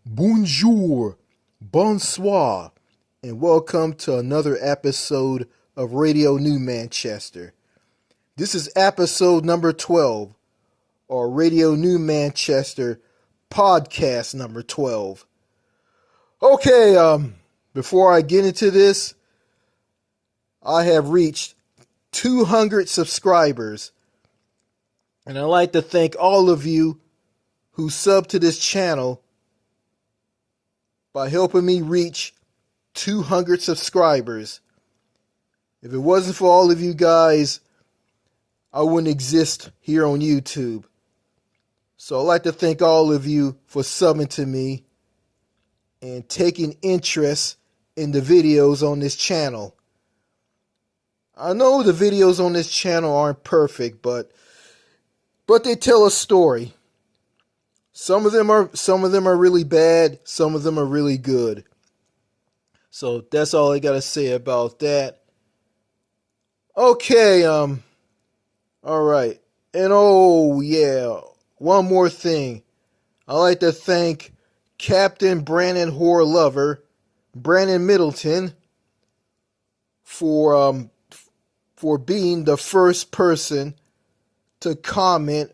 Bonjour, bonsoir, and welcome to another episode of Radio New Manchester. This is episode number 12, or Radio New Manchester podcast number 12. Okay, before I get into this, I have reached 200 subscribers, and I'd like to thank all of you who sub to this channel by helping me reach 200 subscribers. If it wasn't for all of you guys, I wouldn't exist here on YouTube. So I'd like to thank all of you for subbing to me and taking interest in the videos on this channel. I know the videos on this channel aren't perfect, but they tell a story. Some of them are really bad, some of them are really good. So that's all I got to say about that. Okay, all right. And oh yeah, one more thing. I'd like to thank Captain Brandon Whore Lover, Brandon Middleton, for being the first person to comment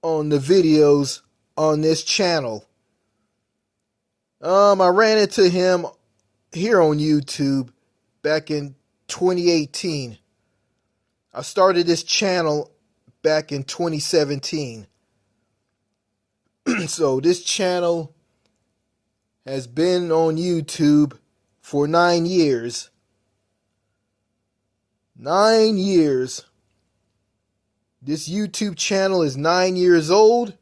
on the videos on this channel. I ran into him here on YouTube back in 2018. I started this channel back in 2017. So this channel has been on YouTube for 9 years. 9 years. This YouTube channel is 9 years old,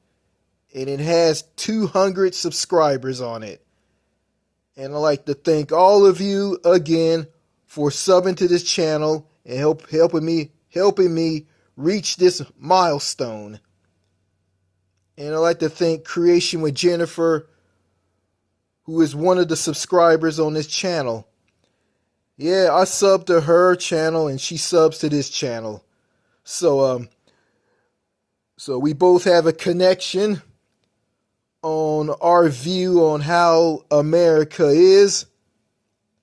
and it has 200 subscribers on it. And I'd like to thank all of you again for subbing to this channel and helping me reach this milestone. And I'd like to thank Creation with Jennifer, who is one of the subscribers on this channel. Yeah, I subbed to her channel and she subs to this channel. So we both have a connection on our view on how America is,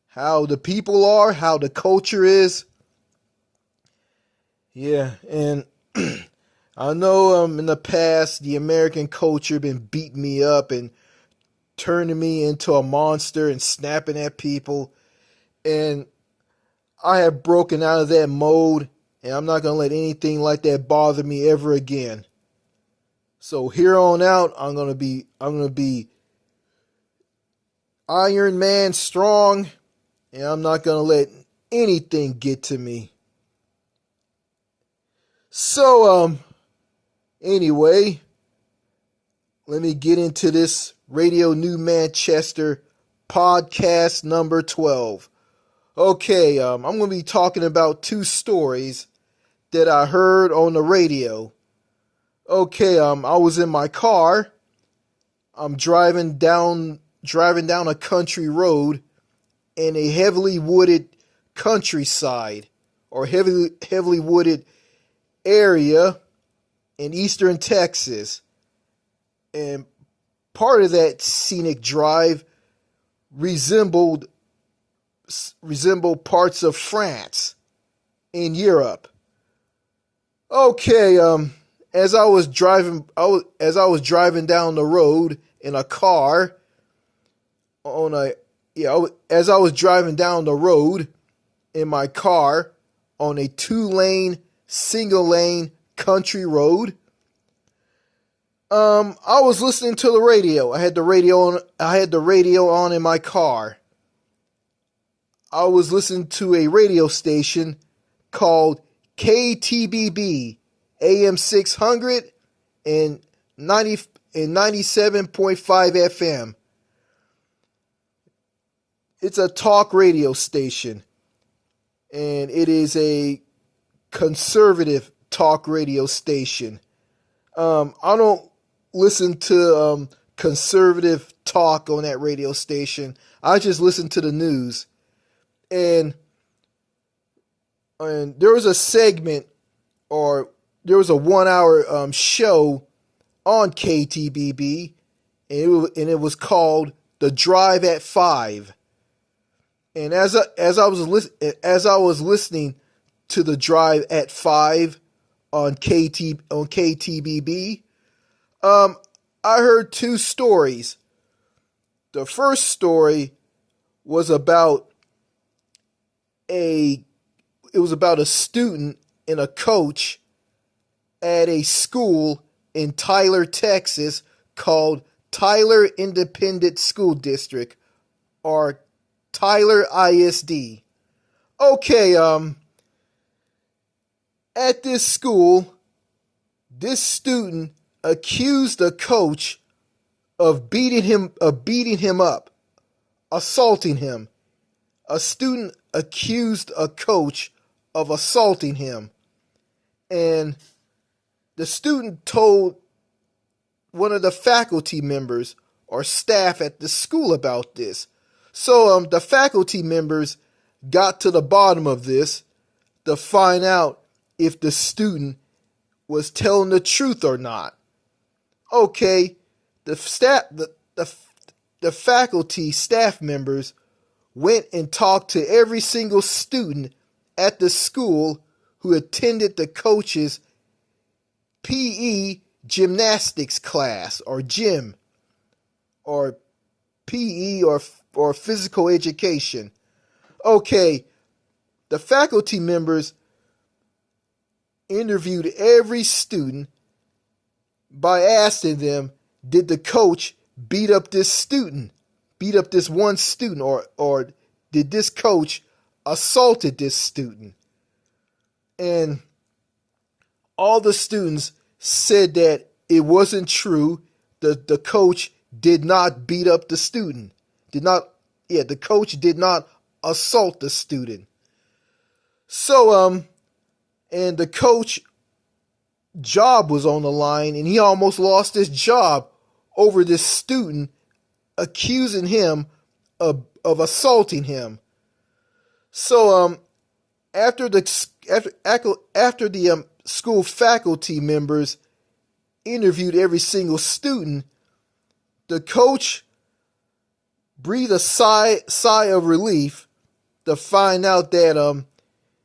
how the people are, how the culture is. Yeah, and I know in the past the American culture been beating me up and turning me into a monster and snapping at people, and I have broken out of that mode, and I'm not gonna let anything like that bother me ever again. So here on out, I'm gonna be Iron Man strong, and I'm not gonna let anything get to me. So anyway, let me get into this Radio New Manchester podcast number 12. Okay, I'm gonna be talking about two stories that I heard on the radio. Okay, I was in my car. I'm driving down a country road in a heavily wooded countryside or heavily wooded area in eastern Texas. And part of that scenic drive resembled parts of France in Europe. Okay, as I was driving down the road in a car as I was driving down the road in my car on a 2-lane, single-lane country road, I was listening to the radio. I had the radio on in my car. I was listening to a radio station called KTBB, AM 600 and 97.5 FM. It's a talk radio station, and it is a conservative talk radio station. I don't listen to conservative talk on that radio station. I just listen to the news. And there was a segment, or there was a 1 hour show on KTBB, and it was called The Drive at 5. And as I was listening to The Drive at 5 on KTBB, I heard two stories. The first story was about a student and a coach at a school in Tyler, Texas called Tyler Independent School District, or Tyler ISD. Okay, at this school, this student accused the coach of beating him up, assaulting him. A student accused a coach of assaulting him. And the student told one of the faculty members or staff at the school about this. So the faculty members got to the bottom of this to find out if the student was telling the truth or not. Okay, the faculty staff members went and talked to every single student at the school who attended the coach's PE gymnastics class, or gym, or PE, or physical education. Okay, the faculty members interviewed every student by asking them, did the coach beat up this one student, or did this coach assaulted this student? And all the students said that it wasn't true. The coach did not beat up the student. The coach did not assault the student. So, and the coach job was on the line, and he almost lost his job over this student accusing him of assaulting him. So, after the school faculty members interviewed every single student, the coach breathed a sigh of relief to find out that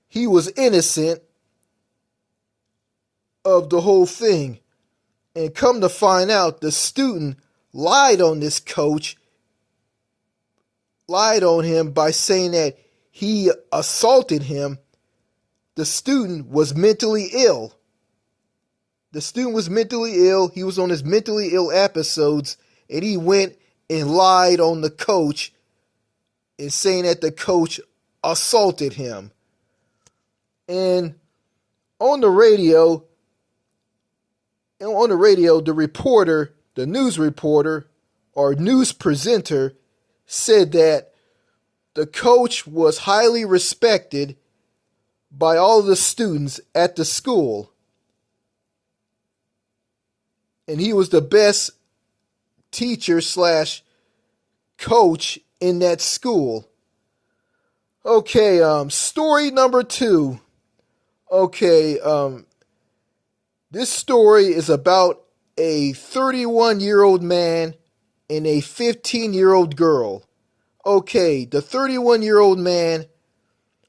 he was innocent of the whole thing. And come to find out, the student lied on this coach, lied on him by saying that he assaulted him. The student was mentally ill. The student was mentally ill. He was on his mentally ill episodes, and he went and lied on the coach and saying that the coach assaulted him. And on the radio, the reporter, the news reporter or news presenter, said that the coach was highly respected by all the students at the school, and he was the best teacher / coach in that school. Okay, story number 2. Okay, this story is about a 31-year-old man and a 15-year-old girl. Okay, the 31-year-old man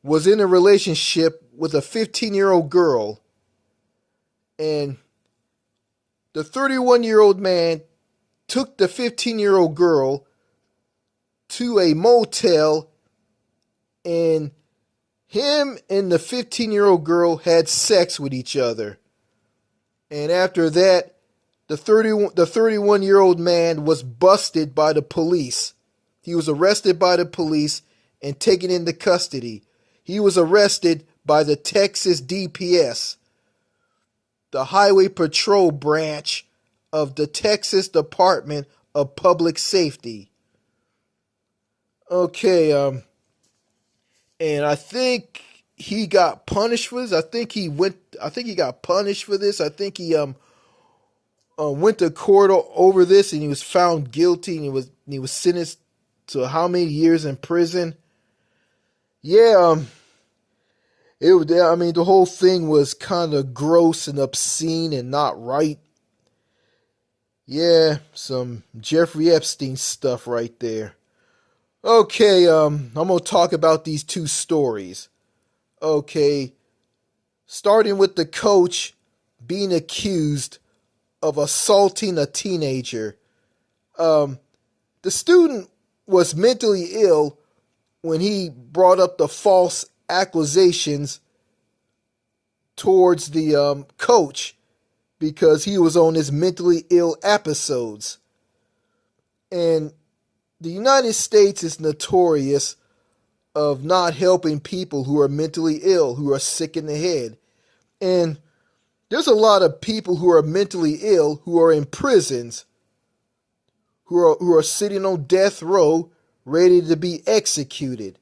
was in a relationship with a 15-year-old girl, and the 31-year-old man took the 15-year-old girl to a motel, and him and the 15-year-old girl had sex with each other. And after that, the 31-year-old man was busted by the police. He was arrested by the police and taken into custody. He was arrested by the Texas DPS, the Highway Patrol branch of the Texas Department of Public Safety. Okay, and I think he got punished for this. I think he got punished for this. I think he went to court over this, and he was found guilty, and he was sentenced to how many years in prison? Yeah, the whole thing was kind of gross and obscene and not right. Yeah, some Jeffrey Epstein stuff right there. Okay, I'm gonna talk about these two stories. Okay, starting with the coach being accused of assaulting a teenager. Um, the student was mentally ill when he brought up the false accusations towards the coach because he was on his mentally ill episodes. And the United States is notorious of not helping people who are mentally ill, who are sick in the head. And there's a lot of people who are mentally ill who are in prisons, who are sitting on death row, ready to be executed,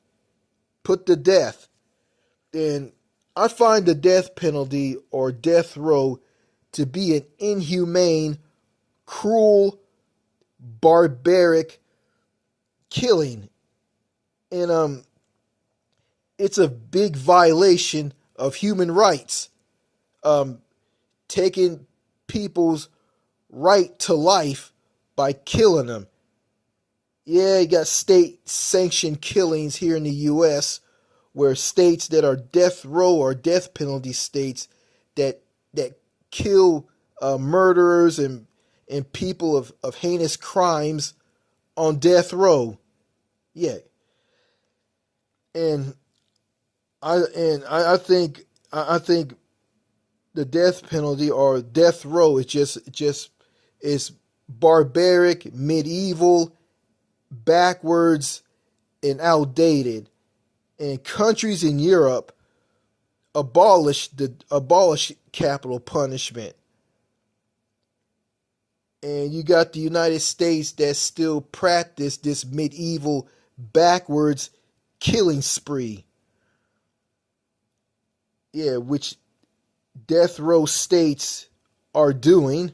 put to death. And I find the death penalty or death row to be an inhumane, cruel, barbaric killing. And it's a big violation of human rights. Taking people's right to life by killing them. Yeah, you got state-sanctioned killings here in the U.S. where states that are death row or death penalty states that kill murderers and people of heinous crimes on death row. Yeah, and I think the death penalty or death row is just is barbaric, medieval, backwards, and outdated. And countries in Europe abolish capital punishment. And you got the United States that still practice this medieval, backwards killing spree. Yeah, which death row states are doing,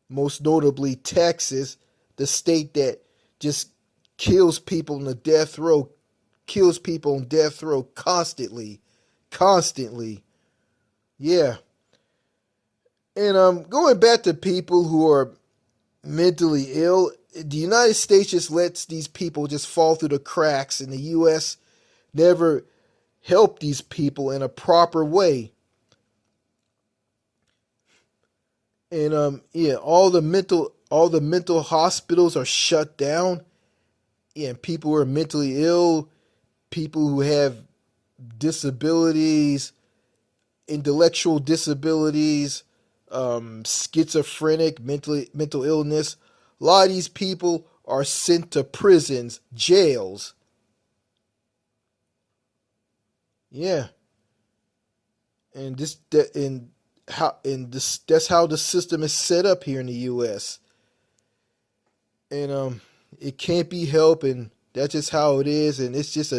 most notably Texas, the state that just kills people on the death row, kills people on death row constantly. Yeah. And going back to people who are mentally ill, the United States just lets these people just fall through the cracks, and the U.S. never help these people in a proper way. And yeah, all the mental hospitals are shut down. Yeah, and people who are mentally ill, people who have disabilities, intellectual disabilities, schizophrenic, mental illness. A lot of these people are sent to prisons, jails. Yeah, and that's how the system is set up here in the U.S. And it can't be helped, and that's just how it is. And it's just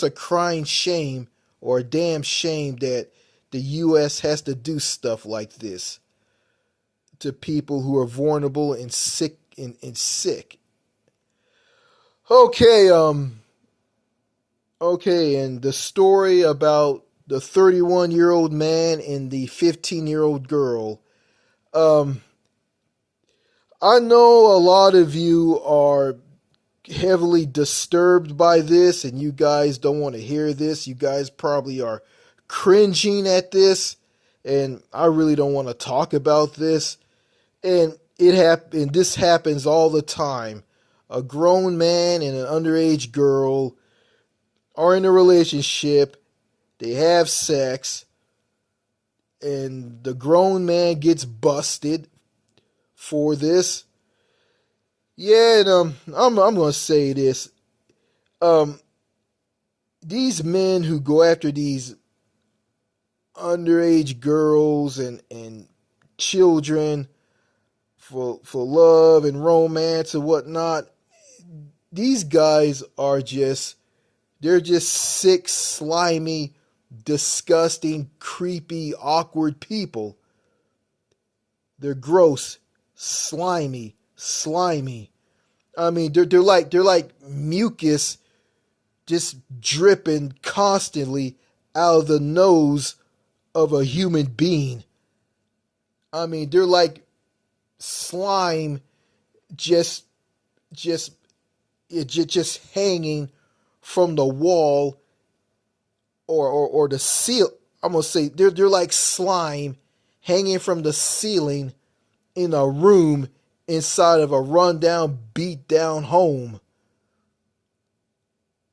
a crying shame or a damn shame that the U.S. has to do stuff like this to people who are vulnerable and sick and sick. Okay, and the story about the 31-year-old man and the 15-year-old girl. I know a lot of you are heavily disturbed by this, and you guys don't want to hear this. You guys probably are cringing at this, and I really don't want to talk about this. And this happens all the time. A grown man and an underage girl are in a relationship. They have sex, and the grown man gets busted for this. Yeah, and I'm gonna say this. These men who go after these underage girls and children for love and romance and whatnot, these guys are they're just sick, slimy, disgusting, creepy, awkward people. They're gross, slimy. I mean, they're like mucus just dripping constantly out of the nose of a human being. I mean, they're like slime just just just hanging from the wall or the seal. I'm gonna say they're like slime hanging from the ceiling in a room inside of a rundown, beat down home.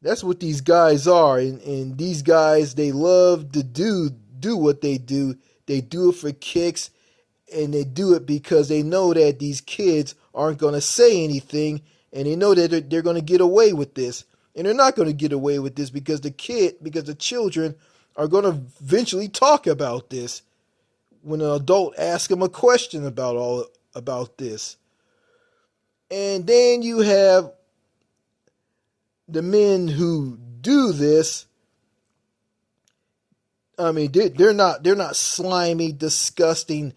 That's what these guys are, and these guys, they love to do what they do. They do it for kicks, and they do it because they know that these kids aren't going to say anything, and they know that they're going to get away with this. And they're not going to get away with this because the children are going to eventually talk about this when an adult asks them a question about this. And then you have the men who do this. I mean, they're not slimy, disgusting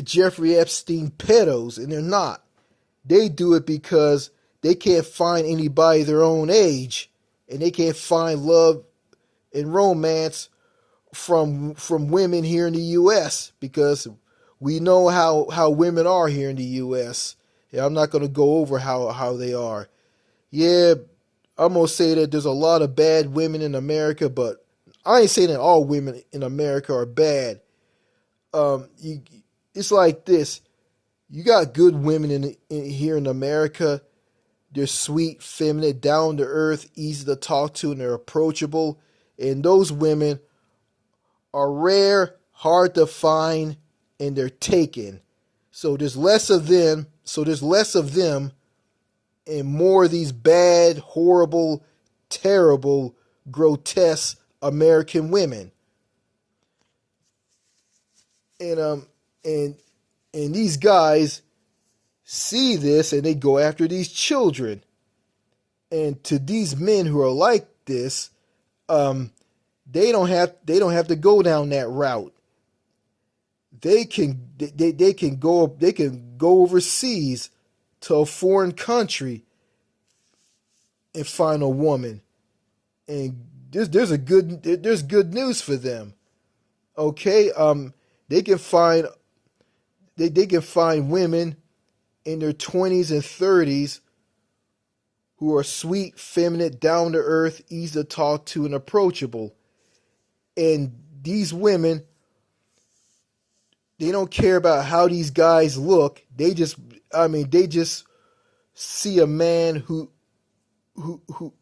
Jeffrey Epstein pedos, and they're not. They do it because they can't find anybody their own age, and they can't find love and romance from women here in the U.S. because we know how women are here in the U.S. Yeah, I'm not going to go over how they are. Yeah, I'm going to say that there's a lot of bad women in America, but I ain't saying that all women in America are bad. It's like this. You got good women here in America. They're sweet, feminine, down to earth, easy to talk to, and they're approachable. And those women are rare, hard to find, and they're taken. So there's less of them. And more of these bad, horrible, terrible, grotesque American women. And these guys see this and they go after these children. And to these men who are like this, they don't have to go down that route. They can go overseas to a foreign country and find a woman, and there's good news for them. Okay, they can find women in their 20s and 30s who are sweet, feminine, down to earth, easy to talk to, and approachable. And these women, they don't care about how these guys look. They just see a man who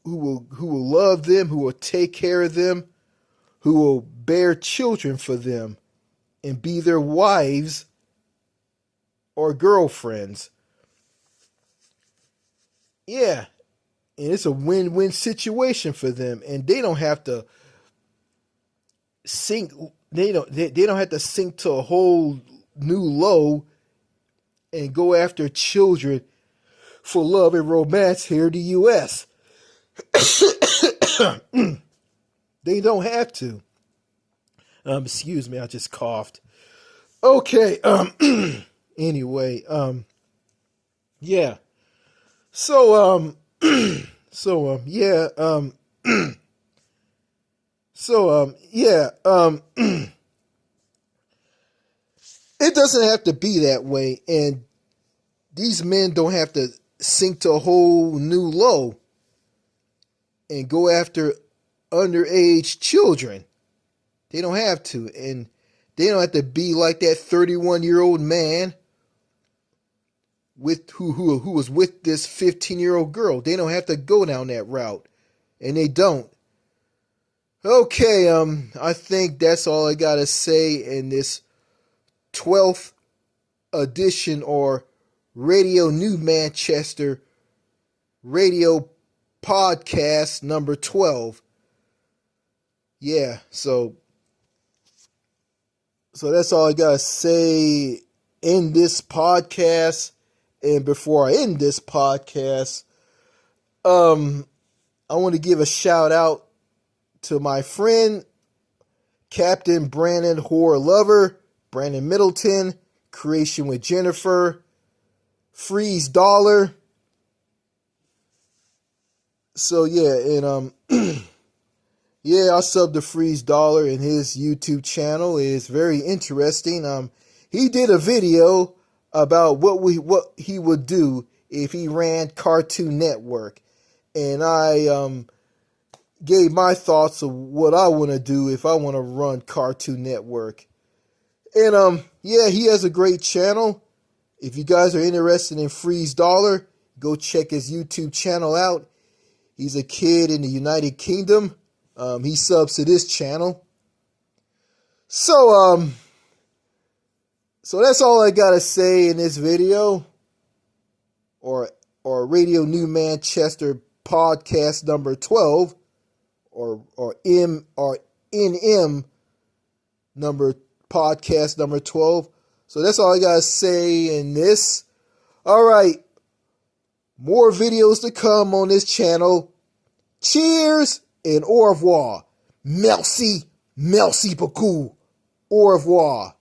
will love them, who will take care of them, who will bear children for them and be their wives or girlfriends. Yeah, and it's a win-win situation for them, and they don't have to sink. They don't have to sink to a whole new low and go after children for love and romance here in the U.S. They don't have to. Excuse me, I just coughed. Okay. Anyway. Yeah. So. Yeah. Yeah. It doesn't have to be that way, and these men don't have to sink to a whole new low and go after underage children. They don't have to, and they don't have to be like that 31-year-old man with who was with this 15-year-old girl. They don't have to go down that route, and they don't. Okay, I think that's all I gotta say in this 12th edition or Radio New Manchester radio podcast number 12. Yeah, so that's all I gotta say in this podcast. And before I end this podcast, I want to give a shout out to my friend Captain Brandon Horror Lover, Brandon Middleton, Creation with Jennifer, Freeze Dollar. So yeah, and yeah, I subbed to Freeze Dollar, and his YouTube channel is very interesting. he did a video about what he would do if he ran Cartoon Network, and I gave my thoughts of what I want to do if I want to run Cartoon Network. And yeah, he has a great channel. If you guys are interested in Freeze Dollar, go check his YouTube channel out. He's a kid in the United Kingdom. He subs to this channel. So that's all I gotta say in this video, or Radio New Manchester podcast number 12, or NM number podcast number 12. So that's all I gotta say in this. All right, more videos to come on this channel. Cheers and au revoir. Merci beaucoup. Au revoir.